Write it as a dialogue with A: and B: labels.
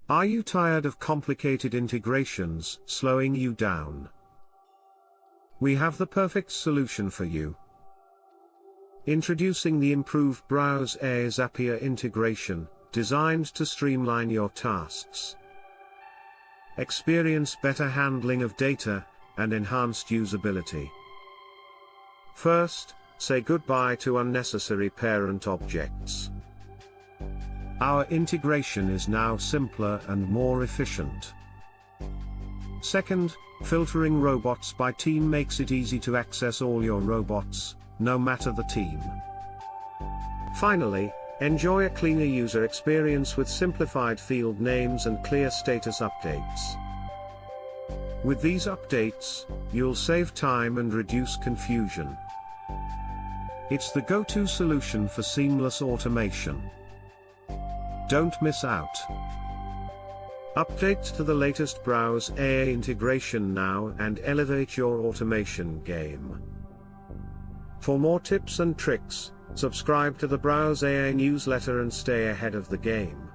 A: Are you tired of complicated integrations slowing you down? We have the perfect solution for you. Introducing the improved Browse AI Zapier integration, designed to streamline your tasks. Experience better handling of data and enhanced usability. First, say goodbye to unnecessary parent objects. Our integration is now simpler and more efficient. Second, filtering robots by team makes it easy to access all your robots, no matter the team. Finally, enjoy a cleaner user experience with simplified field names and clear status updates. With these updates, you'll save time and reduce confusion. It's the go-to solution for seamless automation. Don't miss out. Update to the latest Browse AI integration now and elevate your automation game. For more tips and tricks, subscribe to the Browse AI newsletter and stay ahead of the game.